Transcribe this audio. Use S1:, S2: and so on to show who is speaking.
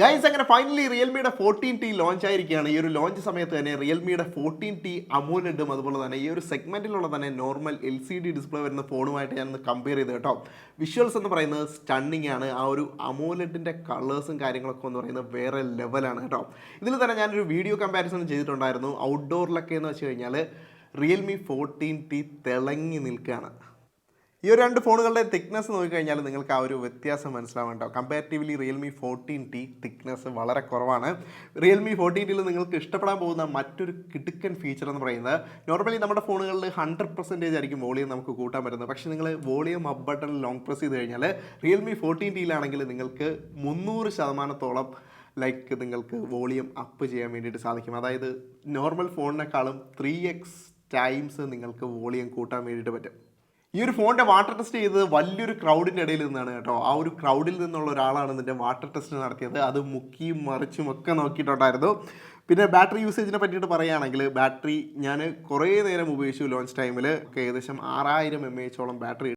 S1: Guys അങ്ങനെ finally റിയൽമിയുടെ 14T launch ആയിരിക്കുകയാണ്. ഈ ഒരു ലോഞ്ച് സമയത്ത് തന്നെ റിയൽമിയുടെ 14T അമോലെഡും അതുപോലെ തന്നെ ഈ ഒരു സെഗ്മെന്റിലുള്ള തന്നെ നോർമൽ LCD ഡിസ്പ്ലേ വരുന്ന ഫോണുമായിട്ട് ഞാനൊന്ന് കമ്പയർ ചെയ്ത് കേട്ടോ. വിഷ്വൽസ് എന്ന് പറയുന്നത് സ്റ്റണ്ണിങ് ആണ്. ആ ഒരു അമോലെഡിൻ്റെ കളേഴ്സും കാര്യങ്ങളൊക്കെ എന്ന് പറയുന്നത് വേറെ ലെവലാണ് കേട്ടോ. ഇതിൽ തന്നെ ഞാനൊരു വീഡിയോ കമ്പാരിസൺ ചെയ്തിട്ടുണ്ടായിരുന്നു. ഔട്ട്ഡോറിലൊക്കെ എന്ന് വെച്ച് കഴിഞ്ഞാൽ റിയൽമി 14T തിളങ്ങി നിൽക്കുകയാണ്. ഈ ഒരു രണ്ട് ഫോണുകളുടെ തിക്നെസ് നോക്കിക്കഴിഞ്ഞാൽ നിങ്ങൾക്ക് ആ ഒരു വ്യത്യാസം മനസ്സിലാവും കേട്ടോ. കമ്പാരിറ്റീവ്ലി റിയൽമി 14T തിക്നെസ് വളരെ കുറവാണ്. റിയൽമി 14Tയിൽ നിങ്ങൾക്ക് ഇഷ്ടപ്പെടാൻ പോകുന്ന മറ്റൊരു കിടുക്കൻ ഫീച്ചർ എന്ന് പറയുന്നത്, നോർമലി നമ്മുടെ ഫോണുകളിൽ 100% ആയിരിക്കും വോളിയം നമുക്ക് കൂട്ടാൻ പറ്റുന്നത്. പക്ഷേ നിങ്ങൾ volume up button long press ചെയ്ത് കഴിഞ്ഞാൽ റിയൽമി 14Tയിലാണെങ്കിൽ നിങ്ങൾക്ക് 300%-ഓളം നിങ്ങൾക്ക് വോളിയം അപ്പ് ചെയ്യാൻ വേണ്ടിയിട്ട് സാധിക്കും. അതായത് നോർമൽ ഫോണിനേക്കാളും 3x ടൈംസ് നിങ്ങൾക്ക് വോളിയം കൂട്ടാൻ വേണ്ടിയിട്ട് പറ്റും. ഈ ഒരു ഫോണിൻ്റെ വാട്ടർ ടെസ്റ്റ് ചെയ്തത് വലിയൊരു ക്രൗഡിൻ്റെ ഇടയിൽ നിന്നാണ് കേട്ടോ. ആ ഒരു ക്രൗഡിൽ നിന്നുള്ള ഒരാളാണ് ഇതിൻ്റെ വാട്ടർ ടെസ്റ്റ് നടത്തിയത്. അത് മുക്കിയും മറിച്ചും ഒക്കെ നോക്കിയിട്ടുണ്ടായിരുന്നു. പിന്നെ ബാറ്ററി യൂസേജിനെ പറ്റിയിട്ട് പറയുകയാണെങ്കിൽ, ബാറ്ററി ഞാൻ കുറേ നേരം ഉപയോഗിച്ചു. ലോഞ്ച് ടൈമിൽ ഏകദേശം 6000 mAh ബാറ്ററി